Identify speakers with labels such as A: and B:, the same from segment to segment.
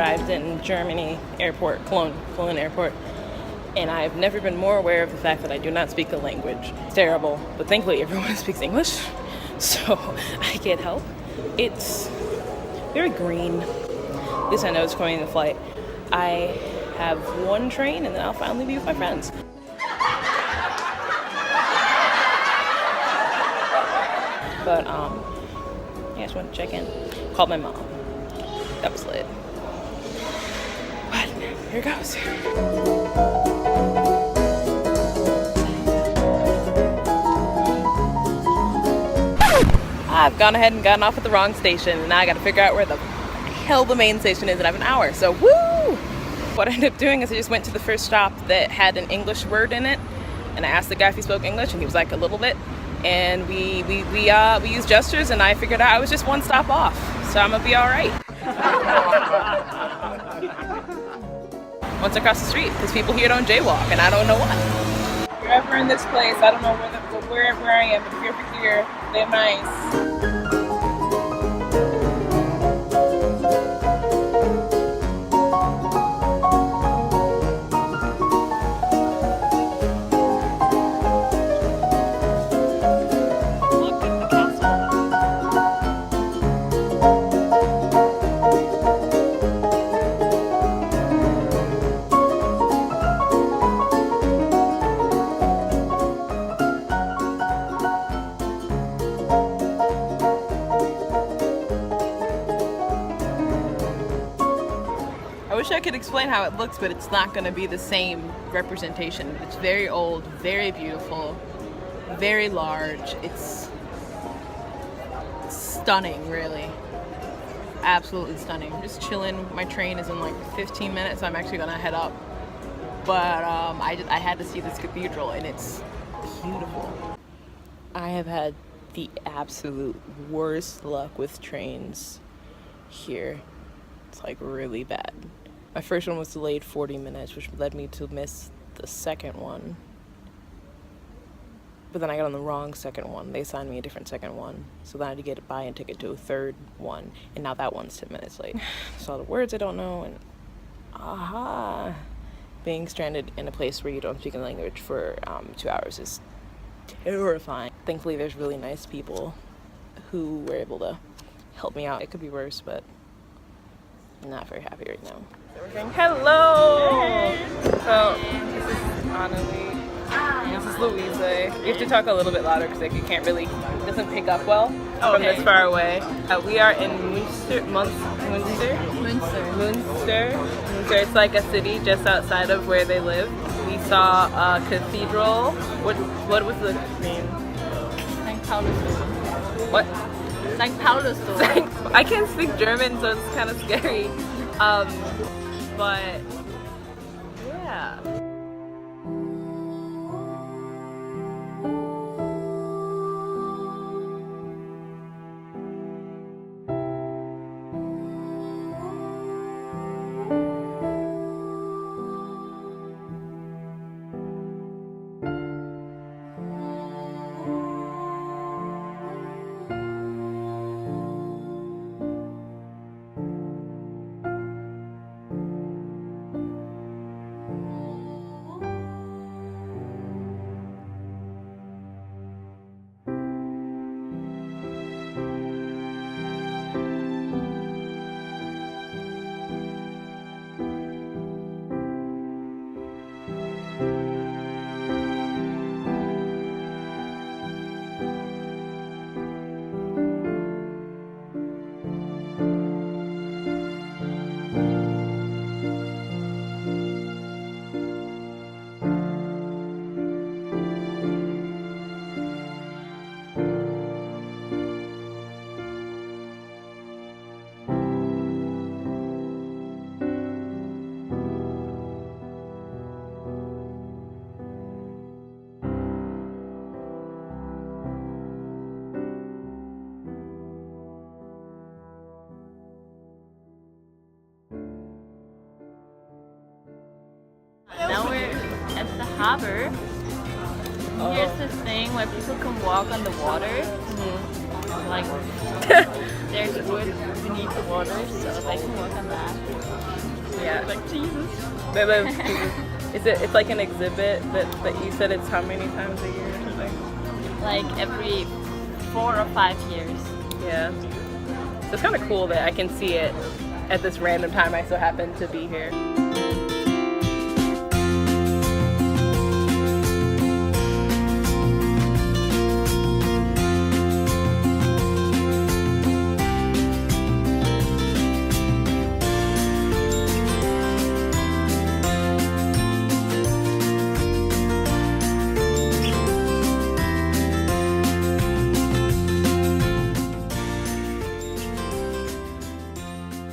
A: arrived in Germany airport, Cologne airport, and I've never been more aware of the fact that I do not speak the language. It's terrible, but thankfully everyone speaks English, so I get help. It's very green. At least I know it's going in the flight. I have one train and then I'll finally be with my friends. But I just want to check in. Called my mom. That was lit. But here goes. I've gone ahead and gotten off at the wrong station, and now I gotta figure out where the hell the main station is, and I have an hour, so woo! What I ended up doing is I just went to the first stop that had an English word in it, and I asked the guy if he spoke English, and he was like, a little bit. And we used gestures, and I figured out I was just one stop off, so I'm gonna be all right. Once across the street, because people here don't jaywalk, and I don't know why. If you're ever in this place, I don't know where I am, but if you're ever here, they're nice. I wish I could explain how it looks, but it's not going to be the same representation. It's very old, very beautiful, very large. It's stunning, really. Absolutely stunning. Just chilling. My train is in like 15 minutes, so I'm actually going to head up. But I had to see this cathedral, and it's beautiful. I have had the absolute worst luck with trains here. It's like really bad. My first one was delayed 40 minutes, which led me to miss the second one. But then I got on the wrong second one. They assigned me a different second one. So then I had to get a buy-in ticket to a third one. And now that one's 10 minutes late. So all the words I don't know, and being stranded in a place where you don't speak a language for 2 hours is terrifying. Thankfully, there's really nice people who were able to help me out. It could be worse, but I'm not very happy right now. So we're saying hello! Hey. So, this is Annalie. This is Louisa. You have to talk a little bit louder because it can't really, it doesn't pick up well from this far away. We are in Munster. It's like a city just outside of where they live. We saw a cathedral. What was the name?
B: St. Paulus Dom.
A: What?
B: St. Paulus Dom.
A: I can't speak German, so it's kind of scary. But yeah.
B: Now we're at the harbor. Here's this thing where people can walk on the water. Like, there's wood beneath the water, so they can work on that.
A: Yeah.
B: Like Jesus.
A: They live. It's like an exhibit that you said it's how many times a year or something?
B: Like every 4 or 5 years.
A: Yeah. So it's kind of cool that I can see it at this random time I so happen to be here.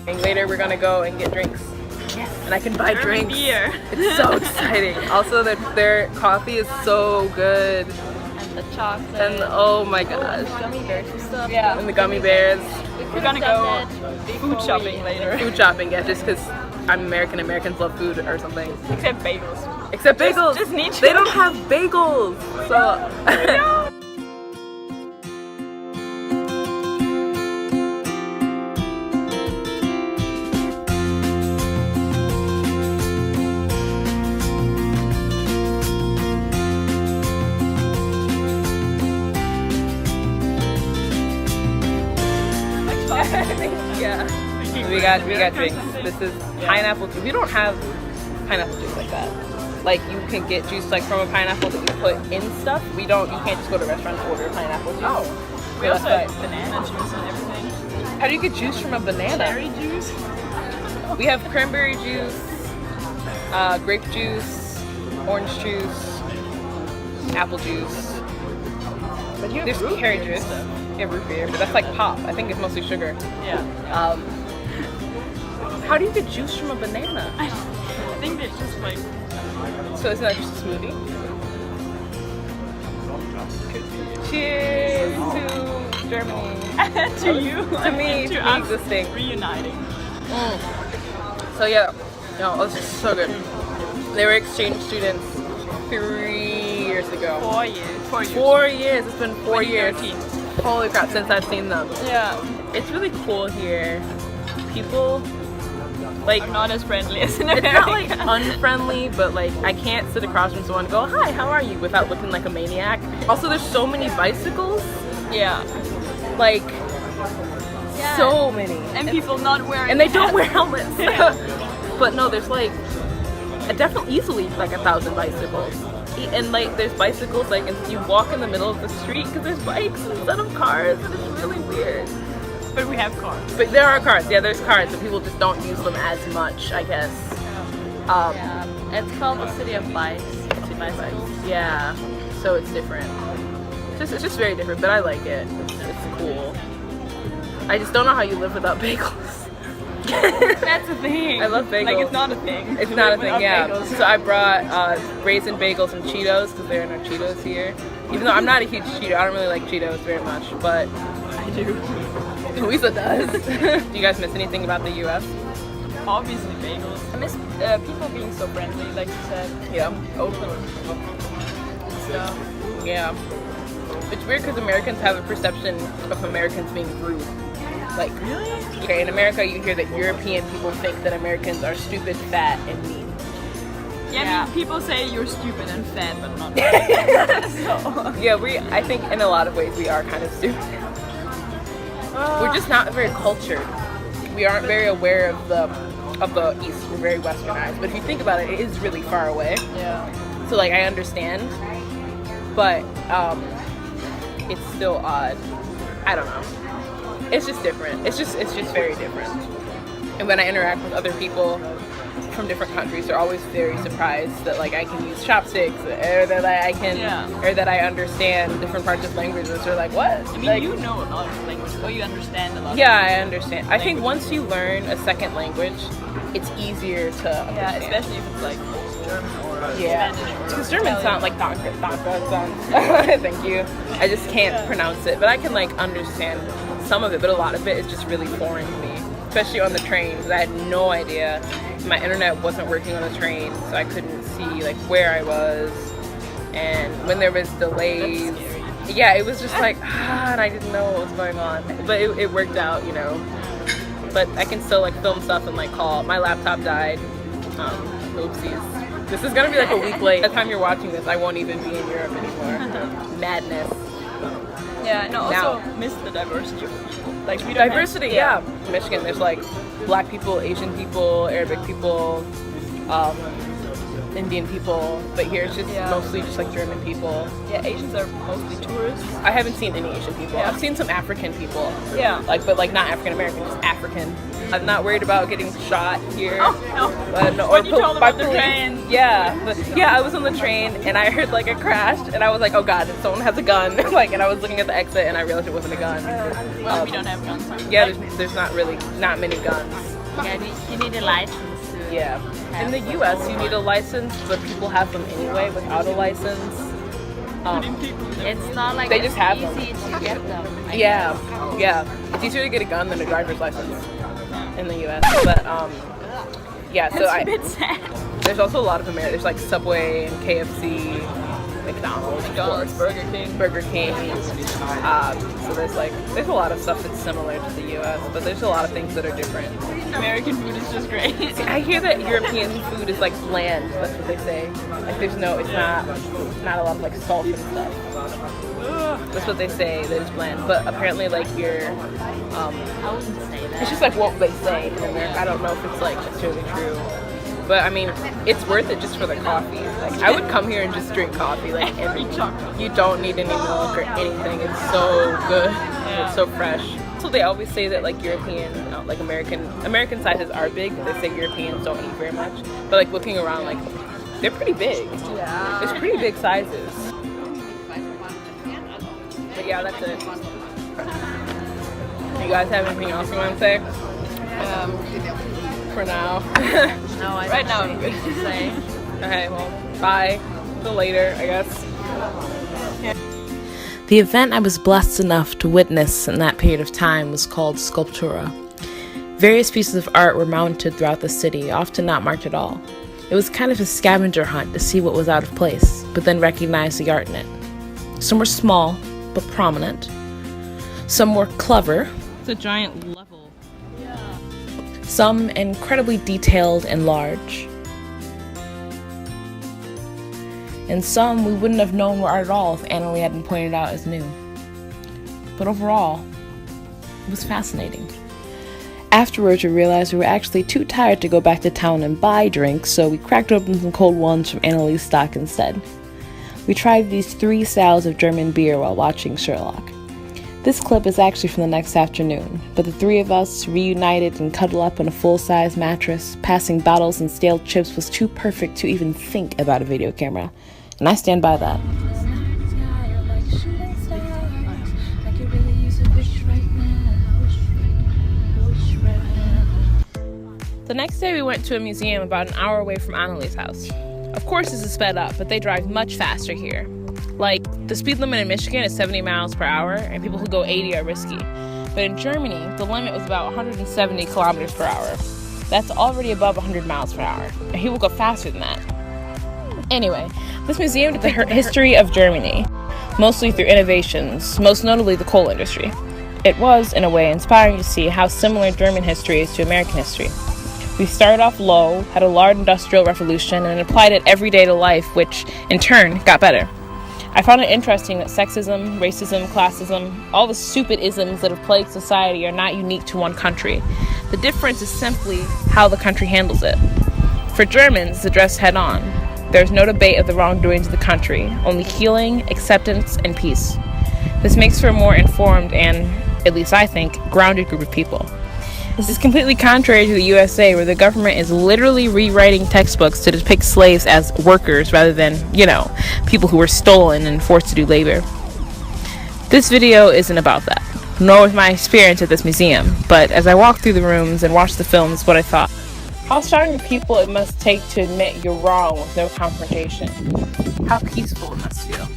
A: And later we're gonna go and get drinks.
B: Yes.
A: And I can buy drinks.
B: Beer.
A: It's so exciting. Also, their coffee is so good.
B: And the chocolate.
A: And oh my gosh.
B: Gummy bears and stuff.
A: Yeah. And the gummy bears.
B: We're gonna go food shopping later.
A: Food shopping, yeah, just because I'm American. Americans love food or something.
B: Except bagels.
A: Except bagels.
B: Just niche.
A: They don't have bagels. So. Yeah. We got drinks. This is pineapple juice. We don't have pineapple juice like that. Like you can get juice like from a pineapple that you put in stuff. We don't. You can't just go to restaurants and order pineapple juice.
B: Oh. We
A: So
B: also
A: that's
B: have banana juice and everything.
A: How do you get juice from a banana?
B: Cherry juice.
A: We have cranberry juice, grape juice, orange juice, apple juice.
B: But you have
A: There's
B: root
A: carrot
B: beer and
A: juice.
B: stuff.
A: Yeah, root beer, but that's like pop. I think it's mostly sugar.
B: Yeah.
A: How do you get juice from a banana?
B: I think it's just like.
A: So isn't that just a smoothie? Cheers to Germany.
B: To you.
A: To me,
B: to
A: to
B: us
A: existing.
B: reuniting.
A: So yeah, no, it was just so good. They were exchange students 3 years ago.
B: 4 years. 4 years.
A: 4 years. It's been 4 years.
B: 2013.
A: Holy crap! Since I've seen them.
B: Yeah.
A: It's really cool here. People like
B: I'm not as friendly as in
A: it's
B: America.
A: not like unfriendly, but like I can't sit across from someone and go, "Hi, how are you?" without looking like a maniac. Also, there's so many bicycles.
B: Yeah.
A: Like
B: Yeah.
A: so many.
B: And people not wearing.
A: And they don't wear
B: hats.
A: helmets.
B: Yeah.
A: But no, there's like definitely easily like 1,000 bicycles. And like there's bicycles like and you walk in the middle of the street because there's bikes instead of cars and it's really weird.
B: But we have cars.
A: But there are cars, yeah, there's cars, but people just don't use them as much, I guess.
B: Yeah. It's called the city of bikes. Bicycles.
A: Yeah, so it's different. It's just very different, but I like it. It's cool. I just don't know how you live without bagels.
B: That's a thing.
A: I love bagels.
B: Like it's not a thing.
A: It's
B: to
A: not a
B: live
A: thing,
B: without
A: yeah.
B: bagels.
A: So I brought raisin bagels and Cheetos because there are no Cheetos here. Even though I'm not a huge Cheeto, I don't really like Cheetos very much, but
B: I do.
A: Louisa does. Do you guys miss anything about the U.S.?
B: Obviously bagels. I miss people being so friendly, like you said.
A: Yeah.
B: Open. Stuff.
A: Yeah. It's weird because Americans have a perception of Americans being rude. Like,
B: Really?
A: okay, in America you hear that European people think that Americans are stupid, fat, and mean.
B: Yeah, I mean, people say you're stupid and fat, but not. So.
A: Yeah, I think in a lot of ways we are kind of stupid. We're just not very cultured. We aren't very aware of the East. We're very westernized. But if you think about it, it is really far away.
B: Yeah.
A: So like I understand, but it's still odd. I don't know. It's just different. It's just very different. And when I interact with other people from different countries, they're always very surprised that like I can use chopsticks or that I can or that I understand different parts of languages. They're like, what?
B: I mean,
A: like,
B: you know a lot of language, or you understand a lot.
A: yeah, I understand. I think once you learn a second language, it's easier to understand.
B: Yeah, especially if it's like German or
A: Yeah,
B: Spanish. Or
A: because German sound like Donka sounds. Thank you. I just can't pronounce it, but I can like understand some of it, but a lot of it is just really foreign to me, especially on the train, because I had no idea. My internet wasn't working on the train, so I couldn't see like where I was, and when there was delays, yeah, it was just like, and I didn't know what was going on. But it worked out, you know. But I can still like film stuff and like call. My laptop died. Oopsies. This is gonna be like a week late. By the time you're watching this, I won't even be in Europe anymore. Madness.
B: Yeah, and also
A: Now.
B: miss the diversity of people. Like we don't
A: Diversity,
B: have,
A: yeah. In Michigan, there's like black people, Asian people, Arabic people, Indian people, but here it's just mostly just like German people.
B: Yeah, Asians are mostly tourists.
A: I haven't seen any Asian people.
B: Yeah.
A: I've seen some African people.
B: Yeah.
A: But not African American, just African. I'm not worried about getting shot here.
B: Oh, no.
A: Or
B: When you told
A: by
B: about the
A: police.
B: train.
A: Yeah, I was on the train and I heard like a crash and I was like, oh god, someone has a gun. Like, and I was looking at the exit and I realized it wasn't a gun.
B: Well, we don't have guns.
A: Yeah, there's not many guns.
C: Yeah, you need a license.
A: Yeah. In the U.S., you need a license, but people have them anyway without a license.
C: It's not like
A: They just have them.
C: easy to get them.
A: Yeah. It's easier to get a gun than a driver's license in the U.S. But yeah. So
B: It's a bit sad.
A: there's also a lot of There's like Subway and KFC, McDonald's, Burger King. So there's a lot of stuff that's similar to the U.S., but there's a lot of things that are different.
B: American food is just great.
A: I hear that European food is like bland. That's what they say. Like it's not a lot of like salt and stuff. That's what they say, that it's bland. But apparently like
C: I wouldn't say that.
A: it's just like what they say. And I don't know if it's like necessarily true. But I mean, it's worth it just for the coffee. Like I would come here and just drink coffee like every time. You don't need any milk or anything. It's so good. It's so fresh. So they always say that like European, like American sizes are big. But they say Europeans don't eat very much. But like looking around, like they're pretty big.
B: Yeah.
A: It's pretty big sizes. But yeah, that's it. You guys have anything else you want to say? For now.
C: No, I
B: Right
C: don't
B: now,
C: have
B: I'm
C: anything to say.
A: Okay, well, bye. Till later, I guess. The event I was blessed enough to witness in that period of time was called Sculptura. Various pieces of art were mounted throughout the city, often not marked at all. It was kind of a scavenger hunt to see what was out of place, but then recognize the art in it. Some were small, but prominent. Some were clever.
B: It's a giant level.
A: Some incredibly detailed and large. And some we wouldn't have known were art at all if Annalie hadn't pointed out as new. But overall, it was fascinating. Afterwards, we realized we were actually too tired to go back to town and buy drinks, so we cracked open some cold ones from Annalie's stock instead. We tried these 3 styles of German beer while watching Sherlock. This clip is actually from the next afternoon, but the 3 of us reunited and cuddled up on a full-size mattress, passing bottles and stale chips was too perfect to even think about a video camera, and I stand by that. The next day we went to a museum about an hour away from Annalie's house. Of course this is sped up, but they drive much faster here. Like, the speed limit in Michigan is 70 miles per hour, and people who go 80 are risky. But in Germany, the limit was about 170 kilometers per hour. That's already above 100 miles per hour, and people go faster than that. Anyway, this museum did the history of Germany, mostly through innovations, most notably the coal industry. It was, in a way, inspiring to see how similar German history is to American history. We started off low, had a large industrial revolution, and applied it every day to life, which, in turn, got better. I found it interesting that sexism, racism, classism, all the stupid isms that have plagued society are not unique to one country. The difference is simply how the country handles it. For Germans, it's addressed head-on. There's no debate of the wrongdoings of the country, only healing, acceptance, and peace. This makes for a more informed and, at least I think, grounded group of people. This is completely contrary to the USA, where the government is literally rewriting textbooks to depict slaves as workers rather than, people who were stolen and forced to do labor. This video isn't about that, nor was my experience at this museum, but as I walked through the rooms and watched the films, what I thought. How strong of people it must take to admit you're wrong with no confrontation. How peaceful it must feel.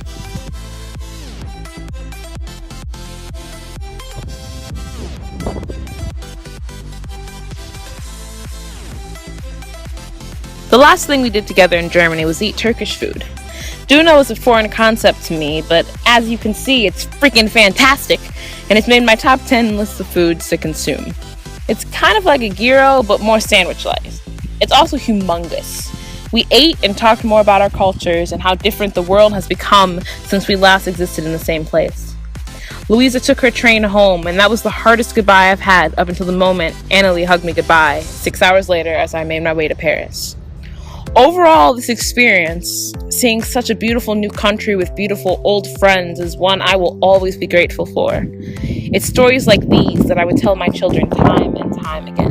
A: The last thing we did together in Germany was eat Turkish food. Tuna is a foreign concept to me, but as you can see, it's freaking fantastic, and it's made my top 10 list of foods to consume. It's kind of like a gyro, but more sandwich-like. It's also humongous. We ate and talked more about our cultures and how different the world has become since we last existed in the same place. Louisa took her train home, and that was the hardest goodbye I've had up until the moment Annalie hugged me goodbye 6 hours later as I made my way to Paris. Overall, this experience, seeing such a beautiful new country with beautiful old friends, is one I will always be grateful for. It's stories like these that I would tell my children time and time again.